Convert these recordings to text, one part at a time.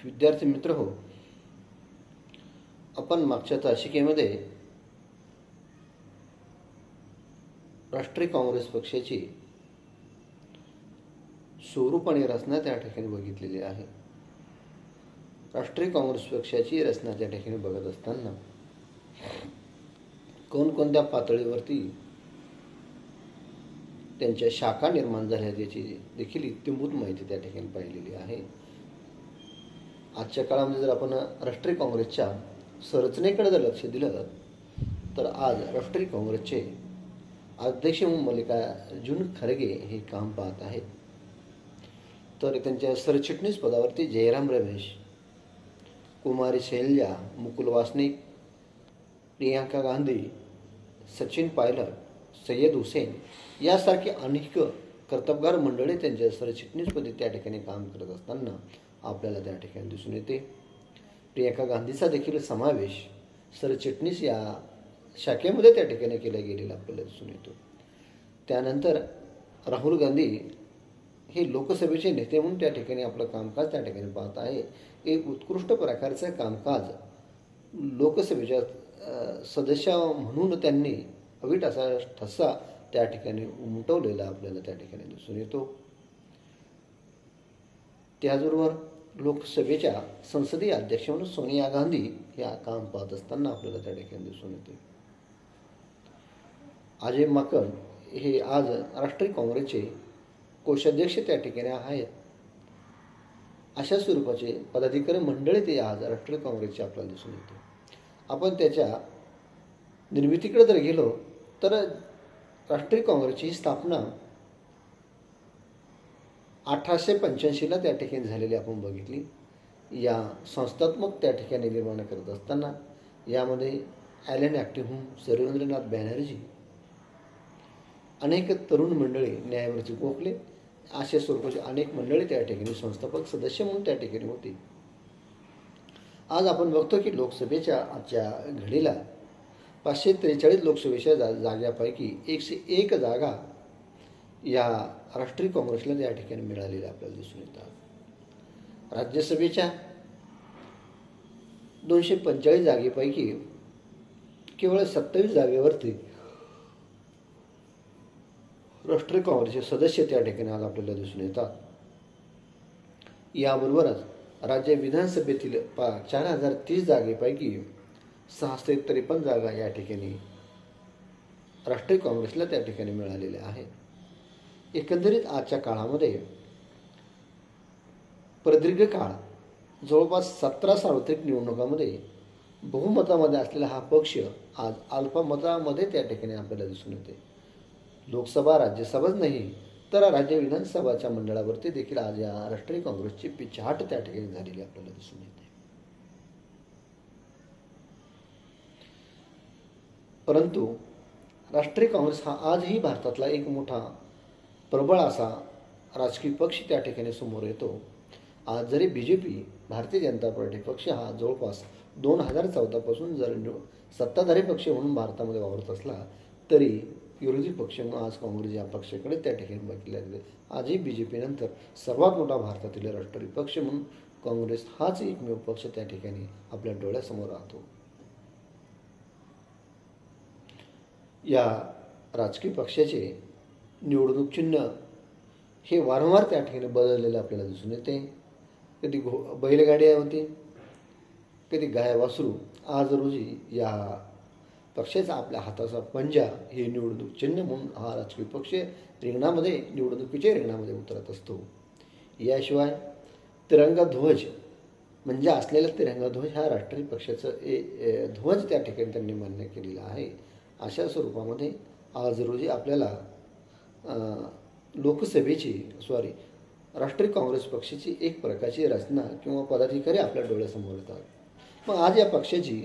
विद्यार्थी मित्र हो, आपण मागच्या तासिकेमध्ये राष्ट्रीय काँग्रेस पक्षाची स्वरूप आणि रचना त्या ठिकाणी बघितलेली आहे. राष्ट्रीय काँग्रेस पक्षाची रचना त्या ठिकाणी बघत असताना कोणकोणत्या पातळीवरती त्यांच्या शाखा निर्माण झाल्या याची देखील इत्थंभूत माहिती त्या ठिकाणी पाहिलेली आहे. आजच्या काळामध्ये जर आपण राष्ट्रीय काँग्रेसच्या संरचनेकडे जर लक्ष दिलं तर आज राष्ट्रीय काँग्रेसचे अध्यक्ष म्हणून मल्लिकार्जुन खरगे हे काम पाहत आहेत. तर त्यांच्या सरचिटणीस पदावरती जयराम रमेश, कुमारी शैलजा, मुकुल वासनिक, प्रियंका गांधी, सचिन पायलट, सय्यद हुसेन यासारखी अनेक कर्तबगार मंडळी त्यांच्या सरचिटणीसपदी त्या ठिकाणी काम करत असताना आपल्याला त्या ठिकाणी दिसून येते. प्रियंका गांधीचा देखील समावेश सरचिटणीस या शाखेमध्ये त्या ठिकाणी केला गेलेला आपल्याला दिसून येतो. त्यानंतर राहुल गांधी हे लोकसभेचे नेते म्हणून त्या ठिकाणी आपलं कामकाज त्या ठिकाणी पाहत आहे. एक उत्कृष्ट प्रकारचं कामकाज लोकसभेच्या सदस्य म्हणून त्यांनी अवीट असा ठसा त्या ठिकाणी उमटवलेला आपल्याला त्या ठिकाणी दिसून येतो. त्याचबरोबर लोकसभेच्या संसदीय अध्यक्ष म्हणून सोनिया गांधी या काम पाहत असताना आपल्याला त्या ठिकाणी दिसून येते. अजय माकन हे आज राष्ट्रीय काँग्रेसचे कोषाध्यक्ष त्या ठिकाणी आहेत. अशा स्वरूपाचे पदाधिकारी मंडळी ते आज राष्ट्रीय काँग्रेसचे आपल्याला दिसून येते. आपण त्याच्या निर्मितीकडे जर गेलो तर राष्ट्रीय काँग्रेसची स्थापना 1885ला त्या ठिकाणी झालेली आपण बघितली. या संस्थात्मक त्या ठिकाणी निर्माण करत असताना यामध्ये ॲलन ॲक्टिव्हम, सर रवींद्रनाथ बॅनर्जी, अनेक तरुण मंडळी, न्यायमूर्ती गोखले अशा स्वरूपाची अनेक मंडळी त्या ठिकाणी संस्थापक सदस्य म्हणून त्या ठिकाणी होती. आज आपण बघतो की लोकसभेच्या आजच्या घडीला 543 लोकसभेच्या जागांपैकी 101 जागा या राष्ट्रीय काँग्रेसला त्या ठिकाणी मिळालेल्या आपल्याला दिसून येतात. राज्यसभेच्या 245 जागेपैकी केवळ 27 जागेवरती राष्ट्रीय काँग्रेसचे सदस्य त्या ठिकाणी आज आपल्याला दिसून येतात. याबरोबरच राज्य विधानसभेतील 4030 जागेपैकी 653 जागा या ठिकाणी राष्ट्रीय काँग्रेसला त्या ठिकाणी मिळालेल्या आहेत. एकंदरीत आजच्या काळामध्ये प्रदीर्घ काळ जवळपास 17 सार्वत्रिक निवडणुकांमध्ये बहुमतामध्ये असलेला हा पक्ष आज अल्पमतामध्ये त्या ठिकाणी आपल्याला दिसून येते. लोकसभा, राज्यसभाच नाही तर राज्य विधानसभाच्या मंडळावरती देखील आज या राष्ट्रीय काँग्रेसची पिछाट त्या ठिकाणी झालेली आपल्याला दिसून येते. परंतु राष्ट्रीय काँग्रेस हा आजही भारतातला एक मोठा प्रबळ असा राजकीय पक्ष त्या ठिकाणी समोर येतो. आज जरी बीजेपी, भारतीय जनता पार्टी पक्ष हा जवळपास 2014 पासून जर सत्ताधारी पक्ष म्हणून भारतामध्ये वावरत असला तरी विरोधी पक्ष म्हणून आज काँग्रेस या पक्षाकडे त्या ठिकाणी बघितले जाते. आजही बीजेपी नंतर सर्वात मोठा भारतातील राष्ट्रीय पक्ष म्हणून काँग्रेस हाच एकमेव पक्ष त्या ठिकाणी आपल्या डोळ्यासमोर राहतो. या राजकीय पक्षाचे निवडणूक चिन्ह हे वारंवार त्या ठिकाणी बदललेलं आपल्याला दिसून येते. कधी बैलगाडी होती, कधी गाय वासरू. आज रोजी या पक्षाचा आपल्या हाताचा पंजा हे निवडणूक चिन्ह म्हणून हा राजकीय पक्ष निवडणुकीच्या रिंगणामध्ये उतरत असतो. याशिवाय तिरंगा ध्वज म्हणजे असलेला तिरंगा ध्वज हा राष्ट्रीय पक्षाचं ध्वज त्या ठिकाणी त्यांनी मान्य केलेला आहे. अशा स्वरूपामध्ये आज रोजी आपल्याला राष्ट्रीय काँग्रेस पक्षाची एक प्रकारची रचना किंवा पदाधिकारी आपल्या डोळ्यासमोर येतात. मग आज या पक्षाची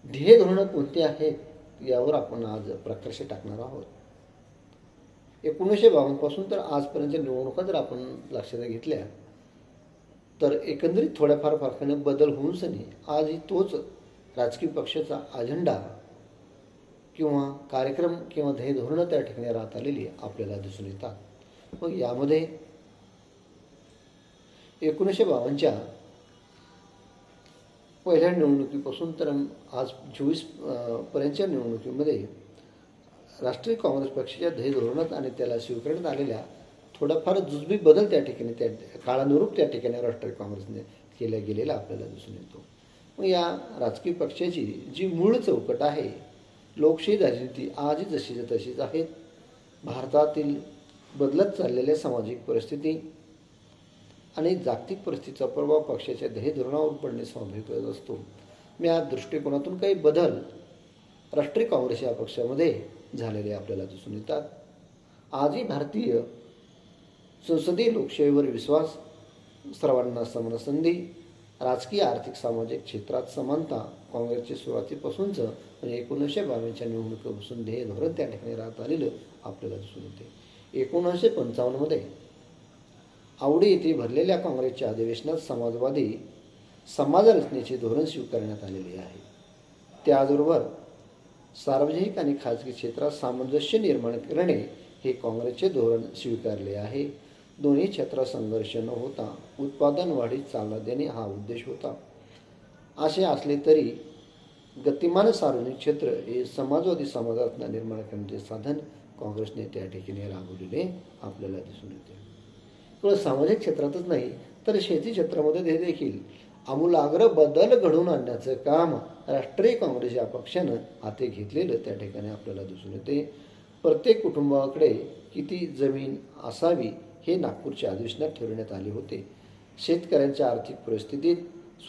ध्येय धोरणं कोणती आहेत यावर आपण आज प्रकाश टाकणार आहोत. 1952 पासून तर आजपर्यंत निवडणुका जर आपण लक्षात घेतल्या तर एकंदरीत थोड्याफार फरकाने बदल होऊन सनी आजही तोच राजकीय पक्षाचा अजेंडा किंवा कार्यक्रम किंवा ध्येय धोरणं त्या ठिकाणी राहत आलेली आपल्याला दिसून येतात. मग यामध्ये 1952च्या पहिल्या निवडणुकीपासून तर आज 24 पर्यंतच्या निवडणुकीमध्ये राष्ट्रीय काँग्रेस पक्षाच्या ध्येय धोरणात आणि त्याला स्वीकारण्यात आलेल्या थोडाफार जुजबी बदल त्या ठिकाणी त्या काळानुरूप त्या ठिकाणी राष्ट्रीय काँग्रेसने केला गेलेला आपल्याला दिसून येतो. मग या राजकीय पक्षाची जी मूळ चौकट आहे, लोकशाही राजनीती आजही जशीच्या तशीच आहेत. भारतातील बदलत चाललेल्या सामाजिक परिस्थिती आणि जागतिक परिस्थितीचा प्रभाव पक्षाच्या ध्येय धोरणावर पडणे स्वाभाविकच असतो. मी या दृष्टिकोनातून काही बदल राष्ट्रीय काँग्रेस या पक्षामध्ये झालेले आपल्याला दिसून येतात. आजही भारतीय संसदीय लोकशाहीवर विश्वास, सर्वांना समान संधी, राजकीय आर्थिक सामाजिक क्षेत्रात समानता काँग्रेसचे सुरुवातीपासूनच म्हणजे 1952च्या निवडणुकीपासून ध्येय धोरण त्या ठिकाणी राहत आलेलं आपल्याला दिसून येते. 1955मध्ये आवडी येथे भरलेल्या काँग्रेसच्या अधिवेशनात समाजवादी समाज रचनेचे धोरण स्वीकारण्यात आलेले आहे. त्याचबरोबर सार्वजनिक आणि खाजगी क्षेत्रात सामंजस्य निर्माण करणे हे काँग्रेसचे धोरण स्वीकारले आहे. दोन्ही क्षेत्रात संघर्ष न होता उत्पादन वाढीस चालना देणे हा उद्देश होता. असे असले तरी गतिमान सार्वजनिक क्षेत्र हे समाजवादी समाजात निर्माण करण्याचे साधन काँग्रेसने त्या ठिकाणी राबवलेले आपल्याला दिसून येते. केवळ सामाजिक क्षेत्रातच नाही तर शेती क्षेत्रामध्ये देखील आमूलाग्र बदल घडवून आणण्याचं काम राष्ट्रीय काँग्रेस या पक्षानं हाती घेतलेलं त्या ठिकाणी आपल्याला दिसून येते. प्रत्येक कुटुंबाकडे किती जमीन असावी हे नागपूरच्या अधिवेशनात ठरवण्यात आले होते. शेतकऱ्यांच्या आर्थिक परिस्थितीत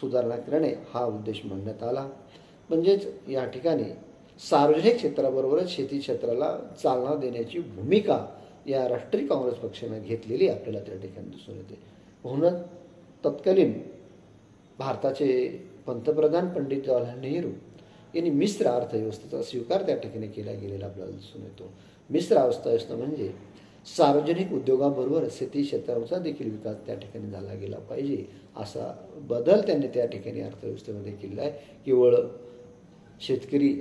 सुधारणा करणे हा उद्देश मांडण्यात आला. म्हणजेच या ठिकाणी सार्वजनिक क्षेत्राबरोबरच शेती क्षेत्राला चालना देण्याची भूमिका या राष्ट्रीय काँग्रेस पक्षाने घेतलेली आपल्याला त्या ठिकाणी दिसून येते. म्हणूनच तत्कालीन भारताचे पंतप्रधान पंडित जवाहरलाल नेहरू यांनी मिश्र अर्थव्यवस्थेचा स्वीकार त्या ठिकाणी केला गेलेला आपल्याला दिसून येतो. मिश्र अर्थव्यवस्था म्हणजे सार्वजनिक उद्योगाबरोबर शेती क्षेत्राचा देखील विकास त्या ठिकाणी झाला गेला पाहिजे असा बदल त्यांनी त्या ठिकाणी अर्थव्यवस्थेमध्ये केलेला आहे. केवळ शेतकरी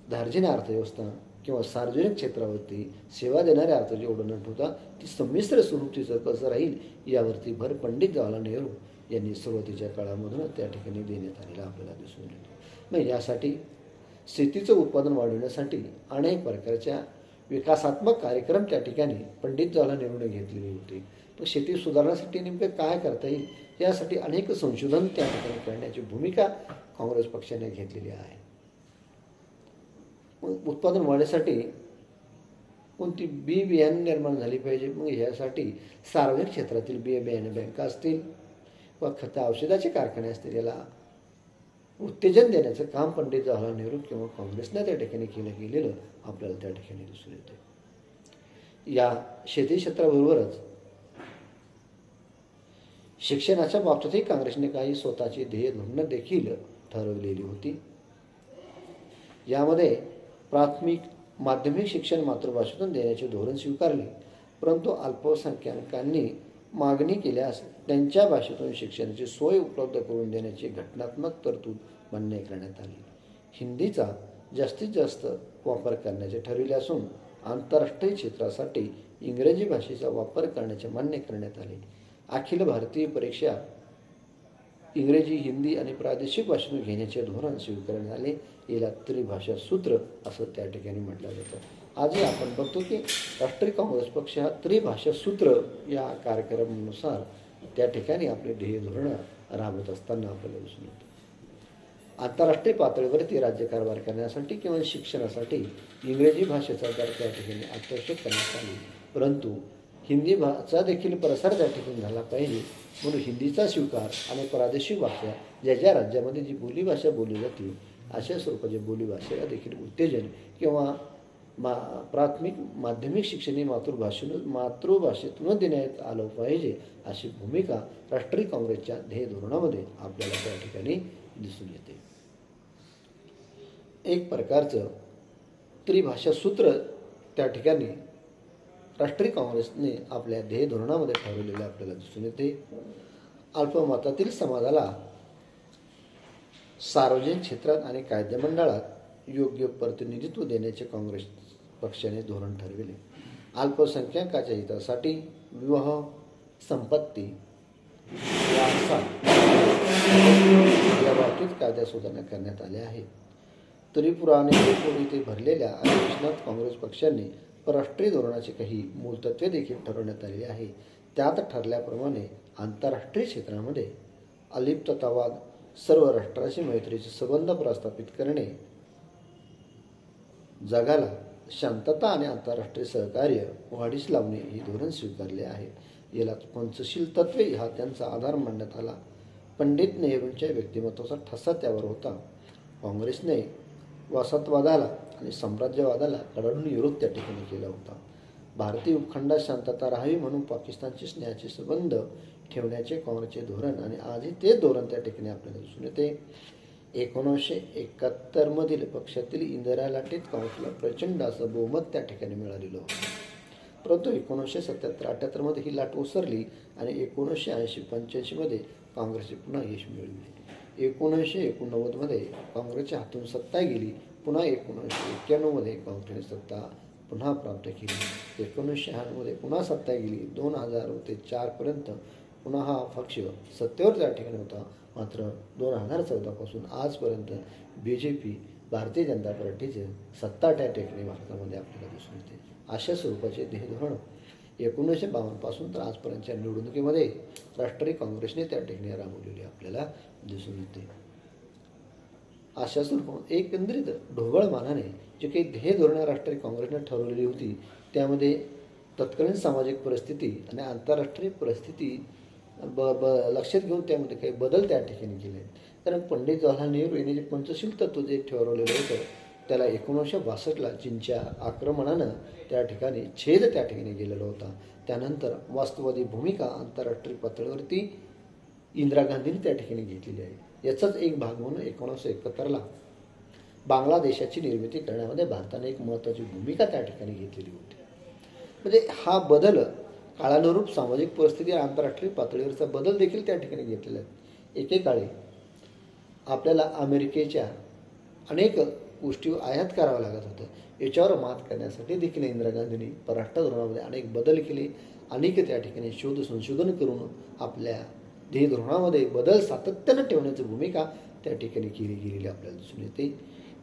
धार्जिन अर्थव्यवस्था किंवा सार्वजनिक क्षेत्रावरती सेवा देणाऱ्या अर्थाची एवढं न ठेवता ती संमिश्र स्वरूप तिचं कसं राहील यावरती भर पंडित जवाहरलाल नेहरू यांनी सुरुवातीच्या काळामधून त्या ठिकाणी देण्यात आलेला आपल्याला दिसून येतो. मग यासाठी शेतीचं उत्पादन वाढवण्यासाठी अनेक प्रकारच्या विकासात्मक कार्यक्रम त्या ठिकाणी पंडित जवाहरलाल नेहरूने घेतलेले होते. पण शेती सुधारण्यासाठी नेमकं काय करता येईल यासाठी अनेक संशोधन त्या ठिकाणी करण्याची भूमिका काँग्रेस पक्षाने घेतलेली आहे. मग उत्पादन वाढीसाठी कोणती बी बियाणे निर्माण झाली पाहिजे. मग यासाठी सार्वजनिक क्षेत्रातील बियाणे बँका असतील व खत औषधाचे कारखाने असतील याला उत्तेजन देण्याचं काम पंडित जवाहरलाल नेहरू किंवा काँग्रेसने त्या ठिकाणी केलं गेलेलं आपल्याला त्या ठिकाणी दिसून येते. या शेती क्षेत्राबरोबरच शिक्षणाच्या बाबतीतही काँग्रेसने काही स्वतःची ध्येय धोरणं देखील ठरवलेली होती. यामध्ये प्राथमिक माध्यमिक शिक्षण मातृभाषेतून देण्याचे धोरण स्वीकारले, परंतु अल्पसंख्याकांनी मागणी केल्यास त्यांच्या भाषेतून शिक्षणाची सोय उपलब्ध करून देण्याची घटनात्मक तरतूद मान्य करण्यात आली. हिंदीचा जास्तीत जास्त वापर करण्याचे ठरविले असून आंतरराष्ट्रीय क्षेत्रासाठी इंग्रजी भाषेचा वापर करण्याचे मान्य करण्यात आले. अखिल भारतीय परीक्षा इंग्रजी, हिंदी आणि प्रादेशिक भाषेतून घेण्याचे धोरण स्वीकारण्यात आले. याला त्रिभाषा सूत्र असं त्या ठिकाणी म्हटलं जातं. आजही आपण बघतो की राष्ट्रीय काँग्रेस पक्ष हा त्रिभाषा सूत्र या कार्यक्रमानुसार त्या ठिकाणी आपले ध्येय धोरणं राबवत असताना आपल्याला दिसून येतं. आंतरराष्ट्रीय पातळीवरती राज्यकारभार करण्यासाठी किंवा शिक्षणासाठी इंग्रजी भाषेचा दर त्या ठिकाणी आकर्षित करण्यात आली, परंतु हिंदी भाषा देखील प्रसार त्या ठिकाणी झाला पाहिजे म्हणून हिंदीचा स्वीकार आणि प्रादेशिक भाषा ज्या ज्या राज्यामध्ये जी बोलीभाषा बोलली जाते अशा स्वरूपाच्या बोलीभाषेला देखील उत्तेजन किंवा प्राथमिक माध्यमिक शिक्षण हे मातृभाषेतून देण्यात आलं पाहिजे अशी भूमिका राष्ट्रीय काँग्रेसच्या ध्येय धोरणामध्ये आपल्याला त्या ठिकाणी दिसून येते. एक प्रकारचं त्रिभाषा सूत्र त्या ठिकाणी राष्ट्रीय काँग्रेसने आपल्या ध्येय धोरणामध्ये ठरवलेले आपल्याला दिसून येते. अल्पमतातील समाजाला सार्वजनिक क्षेत्रात आणि कायदेमंडळात योग्य प्रतिनिधित्व देण्याचे काँग्रेस पक्षाने धोरण ठरविले. अल्पसंख्याकाच्या हितासाठी विवाह, संपत्ती, वारसा या बाबतीत कायद्यात सुधारणा करण्यात आल्या आहेत. त्रिपुरा आणि मणिपूर येथे भरलेल्या अधिवेशनात काँग्रेस पक्षाने राष्ट्रीय धोरणाची काही मूलतत्वे देखील ठरवण्यात आली आहे. त्यात ठरल्याप्रमाणे आंतरराष्ट्रीय क्षेत्रामध्ये अलिप्ततावाद, सर्व राष्ट्रांशी मैत्रीचे संबंध प्रस्थापित करणे, जगाला शांतता आणि आंतरराष्ट्रीय सहकार्य वाढीस लावणे हे धोरण स्वीकारले आहे. याला पंचशील तत्वे हा त्यांचा आधार मानण्यात आला. पंडित नेहरूंच्या व्यक्तिमत्वाचा ठसा त्यावर होता. काँग्रेसने वसाहतवादाला आणि साम्राज्यवादाला कडाडून विरोध त्या ठिकाणी केला होता. भारतीय उपखंडात शांतता राहावी म्हणून पाकिस्तानशी स्नेहाचे संबंध ठेवण्याचे काँग्रेसचे धोरण आणि आजही तेच धोरण त्या ठिकाणी आपल्याला दिसून येते. 1971 मधील पक्षातील इंदिरा लाटेत काँग्रेसला प्रचंड असं बहुमत त्या ठिकाणी मिळालेलं होतं. परंतु 1977-78 मध्ये ही लाट ओसरली आणि 1980-85 मध्ये काँग्रेसने पुन्हा यश मिळवले. 1989 मध्ये काँग्रेसच्या हातून सत्ता गेली. पुन्हा 1991 मध्ये काँग्रेसने सत्ता पुन्हा प्राप्त केली. 1996 मध्ये पुन्हा सत्ता गेली. 2000 ते 4 पर्यंत पुन्हा हा पक्ष सत्तेवर त्या ठिकाणी होता. मात्र 2014 पासून आजपर्यंत BJP भारतीय जनता पार्टीचे सत्ता त्या ठिकाणी भारतामध्ये आपल्याला दिसून येते. अशा स्वरूपाचे ध्येयधोरण 1952 पासून तर आजपर्यंतच्या निवडणुकीमध्ये राष्ट्रीय काँग्रेसने त्या ठिकाणी राबवलेले आपल्याला दिसून येते. अशा स्वरूपात एकंदरीत ढोबळ मानाने जे काही ध्येयधोरणे राष्ट्रीय काँग्रेसने ठरवलेली होती त्यामध्ये तत्कालीन सामाजिक परिस्थिती आणि आंतरराष्ट्रीय परिस्थिती लक्षात घेऊन त्यामध्ये काही बदल त्या ठिकाणी केले आहेत. कारण पंडित जवाहरलाल नेहरू यांनी जे पंचशील तत्व जे ठरवलेलं होतं त्याला 1962ला चीनच्या आक्रमणानं त्या ठिकाणी छेद त्या ठिकाणी गेलेला होता. त्यानंतर वास्तववादी भूमिका आंतरराष्ट्रीय पातळीवरती इंदिरा गांधींनी त्या ठिकाणी घेतलेली आहे. याचाच एक भाग म्हणून 1971ला बांगलादेशाची निर्मिती करण्यामध्ये भारताने एक महत्त्वाची भूमिका त्या ठिकाणी घेतलेली होती. म्हणजे हा बदल काळानुरूप सामाजिक परिस्थिती आंतरराष्ट्रीय पातळीवरचा बदल देखील त्या ठिकाणी घेतलेला आहे. एकेकाळी आपल्याला अमेरिकेच्या अनेक गोष्टी आयात कराव्या लागत होत्या. याच्यावर मात करण्यासाठी देखील इंदिरा गांधींनी परराष्ट्र धोरणामध्ये अनेक बदल केले. अनेक त्या ठिकाणी शोध संशोधन करून आपल्या ध्येय धोरणामध्ये बदल सातत्यानं ठेवण्याची भूमिका त्या ठिकाणी केली गेलेली आपल्याला दिसून येते.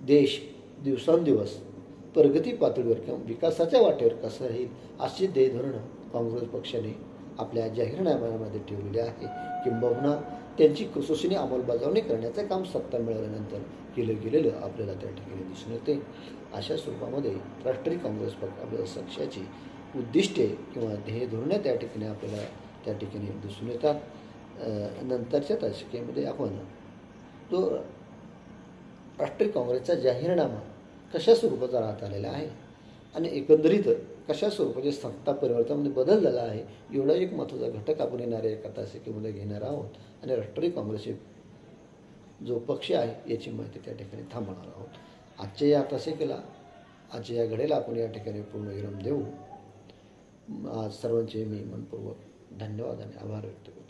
देश दिवसेंदिवस प्रगती पातळीवर किंवा विकासाच्या वाटेवर कसं राहील अशी ध्येय धोरणं काँग्रेस पक्षाने आपल्या जाहीरनाम्यामध्ये ठेवलेले आहे. किंबहुना त्यांची कसोशीने अंमलबजावणी करण्याचं काम सत्ता मिळाल्यानंतर केलं गेलेलं आपल्याला त्या ठिकाणी दिसून येते. अशा स्वरूपामध्ये राष्ट्रीय काँग्रेस पक्षाची उद्दिष्टे किंवा ध्येय धोरणे त्या ठिकाणी आपल्याला त्या ठिकाणी दिसून येतात. नंतरच्या दशकेमध्ये आपण तो राष्ट्रीय काँग्रेसचा जाहीरनामा कशा स्वरूपाचा राहत आलेला आहे आणि एकंदरीत कशा स्वरूपाचे सत्ता परिवर्तनामध्ये बदल झाला आहे एवढा एक महत्त्वाचा घटक आपण येणाऱ्या एका तासिकेमध्ये घेणार आहोत. आणि राष्ट्रीय काँग्रेसचे जो पक्ष आहे याची माहिती त्या ठिकाणी थांबवणार आहोत. आजच्या या तासिकेला आजच्या या घडीला आपण या ठिकाणी पूर्णविराम देऊ. आज सर्वांचे मी मनपूर्वक धन्यवाद आणि आभार व्यक्त करतो.